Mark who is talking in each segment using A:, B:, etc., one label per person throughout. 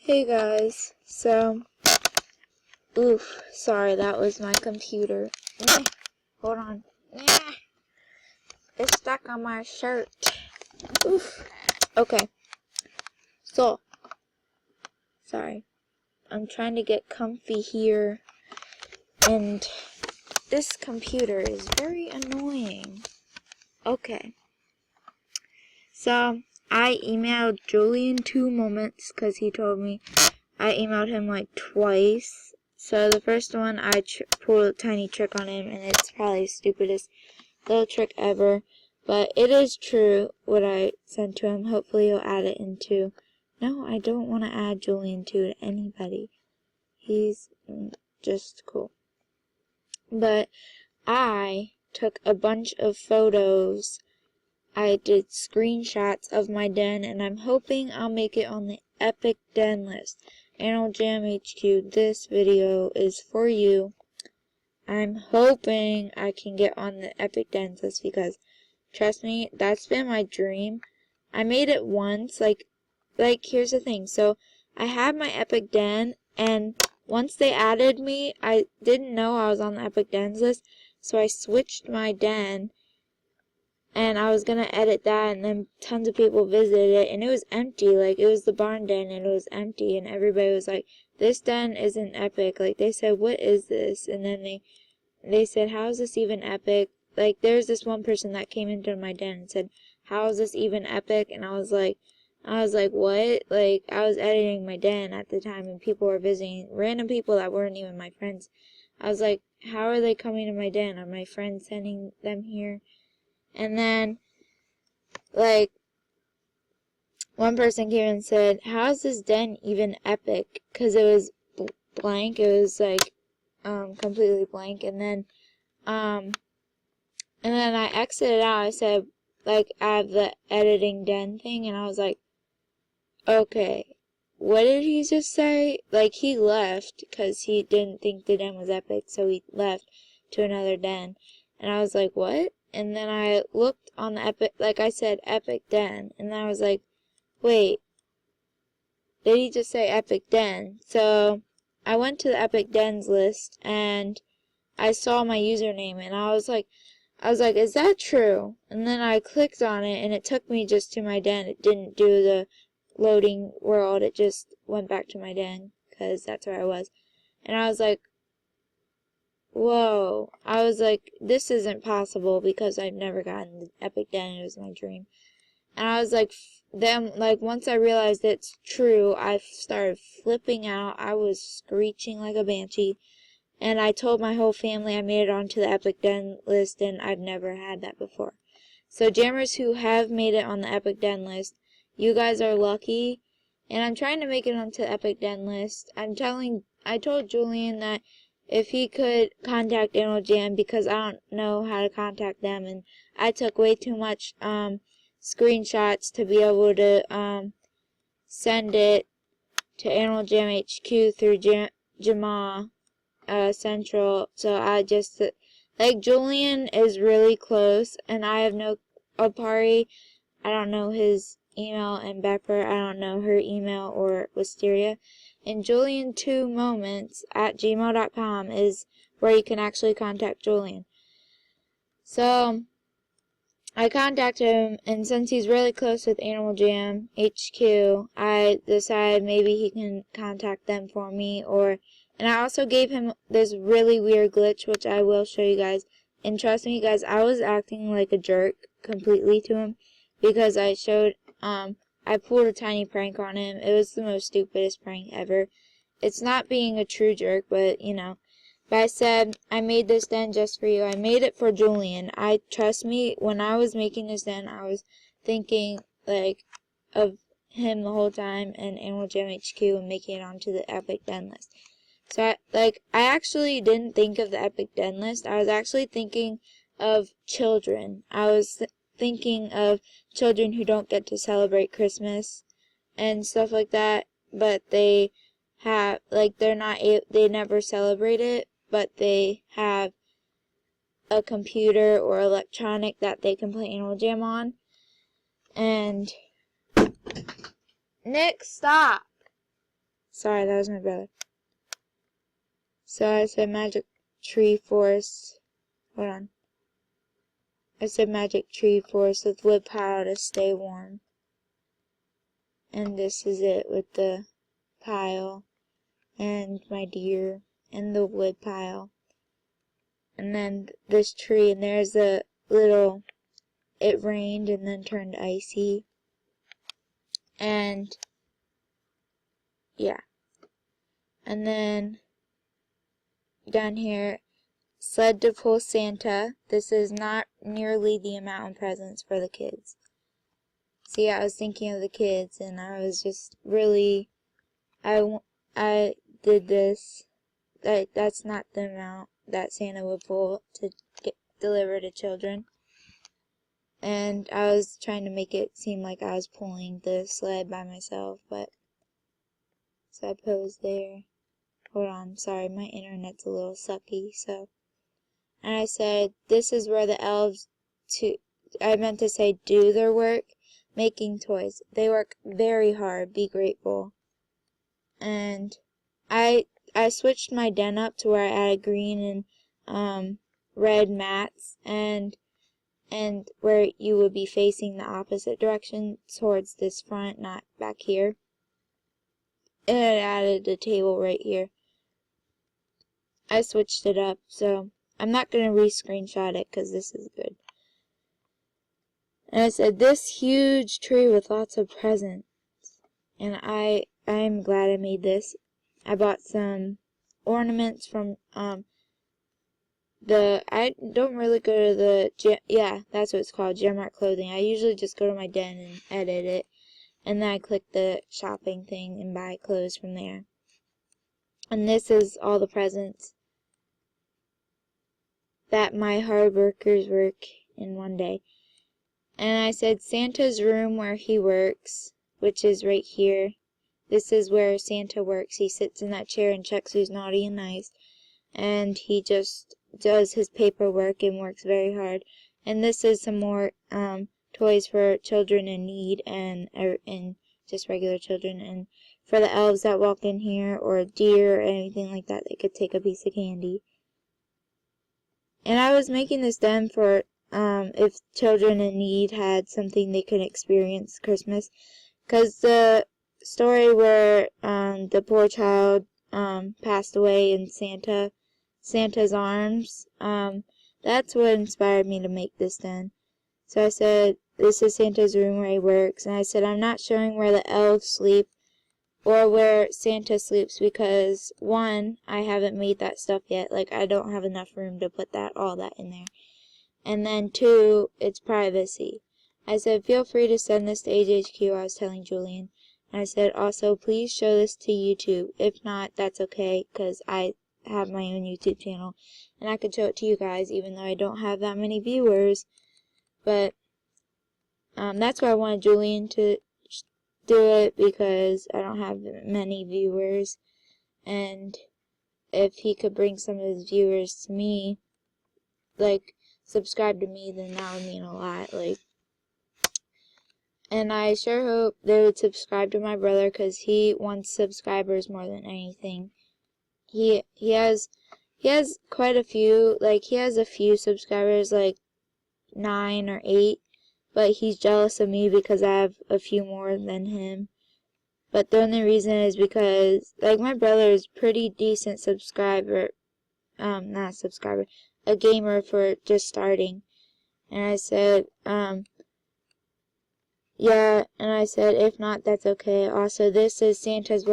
A: Hey guys, sorry, that was my computer. Hold on. It's stuck on my shirt. Okay, so, sorry. I'm trying to get comfy here, and this computer is very annoying. Okay, so I emailed Julian 2 moments because he told me. I emailed him like twice. So the first one, I pulled a tiny trick on him, and it's probably the stupidest little trick ever. But it is true what I sent to him. Hopefully he'll add it into... No, I don't want to add Julian to anybody. He's just cool. But I took a bunch of photos. I did screenshots of my den, and I'm hoping I'll make it on the epic den list. AnimalJam HQ, this video is for you. I'm hoping I can get on the epic dens list because, trust me, that's been my dream. I made it once, like here's the thing. So, I had my epic den, and once they added me, I didn't know I was on the epic dens list, so I switched my den. And I was gonna edit that, and then tons of people visited it, and it was empty. Like, it was the barn den, and it was empty, and everybody was like, this den isn't epic. Like, they said, what is this? And then they said, how is this even epic? Like, there's this one person that came into my den and said, how is this even epic? And I was like, what? Like, I was editing my den at the time, and people were visiting, random people that weren't even my friends. I was like, how are they coming to my den? Are my friends sending them here? And then, like, one person came and said, how is this den even epic? Because it was blank. It was, like, completely blank. And then I exited out. I said, like, I have the editing den thing. And I was like, okay, what did he just say? Like, he left because he didn't think the den was epic. So he left to another den. And I was like, what? And then I looked on the epic, like I said, epic den. And then I was like, wait, did he just say epic den? So I went to the epic dens list, and I saw my username, and I was like, is that true? And then I clicked on it, and it took me just to my den. It didn't do the loading world. It just went back to my den, because that's where I was. And I was like, whoa. I was like, this isn't possible because I've never gotten the epic den. It was my dream. And I was like, once I realized it's true, I started flipping out. I was screeching like a banshee. And I told my whole family I made it onto the epic den list, and I've never had that before. So jammers who have made it on the epic den list, you guys are lucky. And I'm trying to make it onto the epic den list. I told Julian that if he could contact AnimalJam, because I don't know how to contact them, and I took way too much screenshots to be able to send it to AnimalJam HQ through Jama Central. So I just, like, Julian is really close, and I have no Opari. I don't know his email, and Bepper, I don't know her email or Wisteria. And Julian2moments@gmail.com is where you can actually contact Julian. So I contacted him, and since he's really close with AnimalJam HQ, I decided maybe he can contact them for me, and I also gave him this really weird glitch, which I will show you guys. And trust me, guys, I was acting like a jerk completely to him, because I pulled a tiny prank on him. It was the most stupidest prank ever. It's not being a true jerk, but, you know. But I said, I made this den just for you. I made it for Julian. Trust me, when I was making this den, I was thinking, like, of him the whole time, and AnimalJam HQ, and making it onto the epic den list. So, I actually didn't think of the epic den list. I was actually thinking of children. I was thinking of children who don't get to celebrate Christmas and stuff like that, but they have, like, they never celebrate it, but they have a computer or electronic that they can play AnimalJam on. And Nick, stop. Sorry, that was my brother. So I said magic tree forest. Hold on. I said magic tree forest with wood pile to stay warm. And this is it with the pile and my deer and the wood pile. And then this tree, and there's a little, it rained and then turned icy. And yeah. And then down here, sled to pull Santa. This is not nearly the amount of presents for the kids. See, I was thinking of the kids, and I was just really, I did this. That's not the amount that Santa would pull to deliver to children. And I was trying to make it seem like I was pulling the sled by myself, but so I posed there. Hold on, sorry, my internet's a little sucky, so. And I said, this is where the elves I meant to say do their work, making toys. They work very hard, be grateful. And I switched my den up to where I added green and red mats, and where you would be facing the opposite direction towards this front, not back here. And I added a table right here. I switched it up, so I'm not going to re-screenshot it because this is good. And I said, this huge tree with lots of presents. And I'm glad I made this. I bought some ornaments from, I don't really go to the, yeah, that's what it's called, Gemart Clothing. I usually just go to my den and edit it. And then I click the shopping thing and buy clothes from there. And this is all the presents that my hard workers work in one day. And I said Santa's room where he works, which is right here. This is where Santa works. He sits in that chair and checks who's naughty and nice. And he just does his paperwork and works very hard. And this is some more toys for children in need and just regular children. And for the elves that walk in here or a deer or anything like that, they could take a piece of candy. And I was making this den for if children in need had something they could experience Christmas. Because the story where the poor child passed away in Santa's arms, that's what inspired me to make this den. So I said, this is Santa's room where he works. And I said, I'm not showing where the elves sleep or where Santa sleeps because, one, I haven't made that stuff yet. Like, I don't have enough room to put all that in there. And then, two, it's privacy. I said, feel free to send this to Ajhq, I was telling Julian. And I said, also, please show this to YouTube. If not, that's okay, because I have my own YouTube channel. And I could show it to you guys, even though I don't have that many viewers. But that's why I wanted Julian to do it, because I don't have many viewers. And if he could bring some of his viewers to me, like, subscribe to me, then that would mean a lot. Like, and I sure hope they would subscribe to my brother, because he wants subscribers more than anything. He has quite a few, like, he has a few subscribers, like 9 or 8, but he's jealous of me because I have a few more than him. But the only reason is because, like, my brother is pretty decent subscriber, not subscriber, a gamer for just starting. And I said, yeah, and I said, if not, that's okay. Also, this is Santa's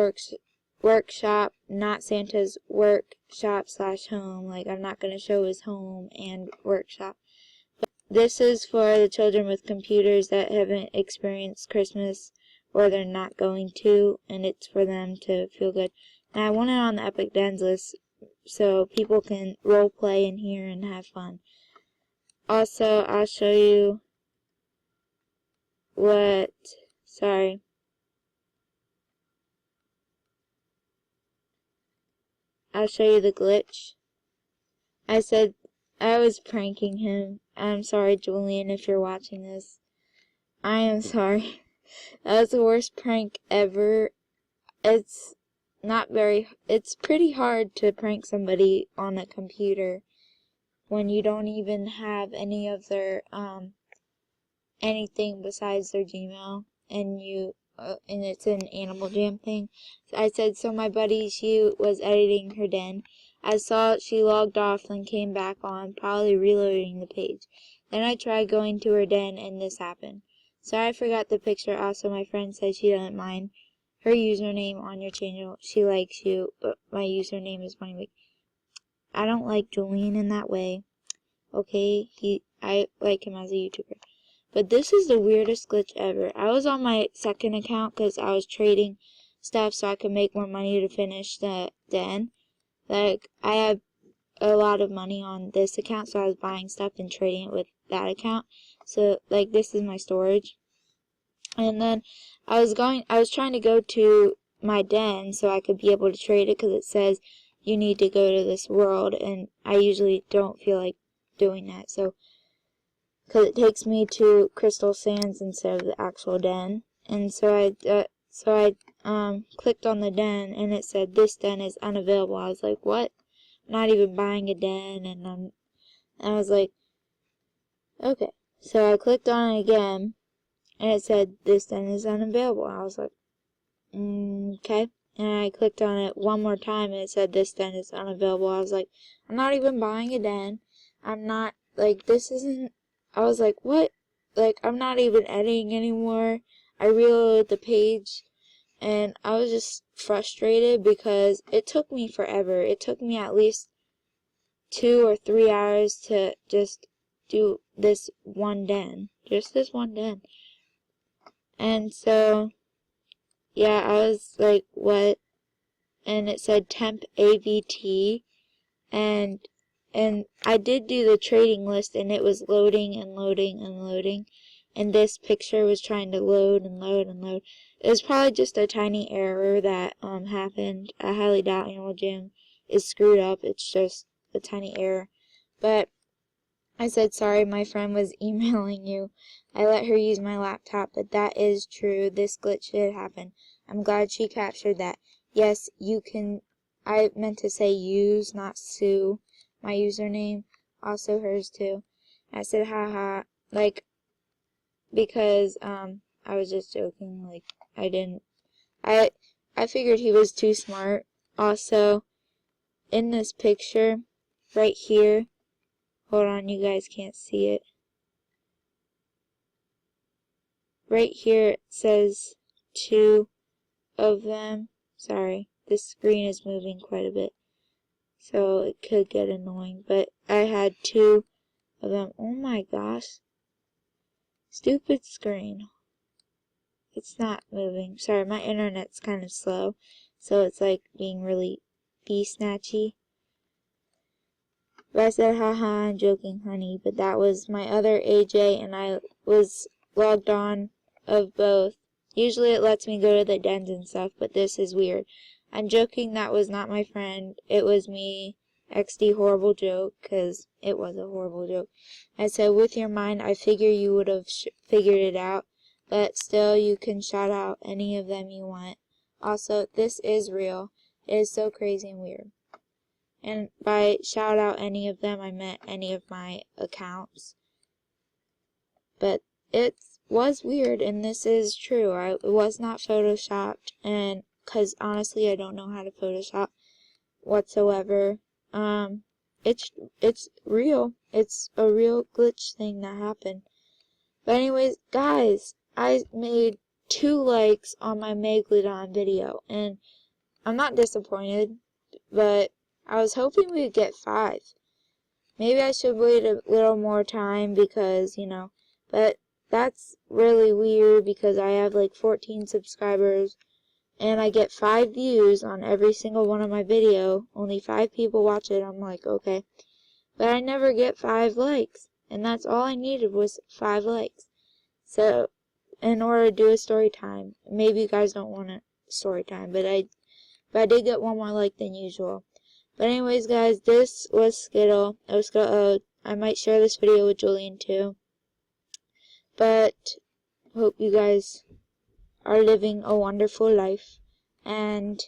A: workshop, not Santa's workshop/home. Like, I'm not going to show his home and workshop. But this is for the children with computers that haven't experienced Christmas or they're not going to, and it's for them to feel good. And I want it on the Epic Dens list so people can role play in here and have fun. Also, I'll show you I'll show you the glitch. I said I was pranking him. I'm sorry, Julian, if you're watching this. I am sorry. That was the worst prank ever. it's pretty hard to prank somebody on a computer when you don't even have any of their, anything besides their Gmail, and and it's an AnimalJam thing. I said, so my buddy, she was editing her den. I saw she logged off and came back on, probably reloading the page. Then I tried going to her den, and this happened. Sorry I forgot the picture. Also, my friend said she doesn't mind her username on your channel. She likes you, but my username is funny. I don't like Julian in that way. Okay, I like him as a YouTuber. But this is the weirdest glitch ever. I was on my second account because I was trading stuff so I could make more money to finish the den. Like, I have a lot of money on this account, so I was buying stuff and trading it with that account. So, like, this is my storage. And then I was trying to go to my den so I could be able to trade it because it says you need to go to this world, and I usually don't feel like doing that. So, because it takes me to Crystal Sands instead of the actual den. And so I clicked on the den, and it said this den is unavailable. I was like, what? I'm not even buying a den, and I was like, okay. So I clicked on it again, and it said this den is unavailable. I was like, okay. And I clicked on it one more time, and it said this den is unavailable. I was like, I'm not even buying a den. I'm not, like, this isn't, I was like, what? Like, I'm not even editing anymore. I reloaded the page, and I was just frustrated because it took me forever. It took me at least 2 or 3 hours to just do this one den. Just this one den. And so, yeah, I was like, what? And it said temp AVT, and I did do the trading list, and it was loading and loading and loading, and this picture was trying to load and load and load. It was probably just a tiny error that happened. I highly doubt AnimalJam is screwed up. It's just a tiny error. But I said, sorry, my friend was emailing you. I let her use my laptop, but that is true. This glitch did happen. I'm glad she captured that. Yes, you can, I meant to say use, not sue, my username. Also hers too. I said, haha, like, because, I was just joking, like, I figured he was too smart. Also, in this picture, right here, hold on, you guys can't see it. Right here it says 2 of them. Sorry, this screen is moving quite a bit, so it could get annoying. But I had 2 of them. Oh my gosh. Stupid screen. It's not moving. Sorry, my internet's kind of slow, so it's like being really bee-snatchy. But I said, haha, I'm joking, honey. But that was my other AJ, and I was logged on of both. Usually it lets me go to the dens and stuff, but this is weird. I'm joking, that was not my friend. It was me. XD horrible joke, because it was a horrible joke. I said, with your mind, I figure you would have figured it out, but still, you can shout out any of them you want. Also, this is real. It is so crazy and weird. And by shout out any of them, I meant any of my accounts. But it was weird, and this is true. It was not photoshopped, and because honestly, I don't know how to Photoshop whatsoever. It's real. It's a real glitch thing that happened. But anyways, guys, I made 2 likes on my Megalodon video, and I'm not disappointed, but I was hoping we'd get 5. Maybe I should wait a little more time because, you know, but that's really weird because I have like 14 subscribers and I get 5 views on every single one of my video. Only 5 people watch it. I'm like, okay. But I never get 5 likes, and that's all I needed was 5 likes. So, in order to do a story time, maybe you guys don't want a story time, but I did get 1 more like than usual. But anyways, guys, this was Skittle. I might share this video with Julian too. But hope you guys are living a wonderful life. And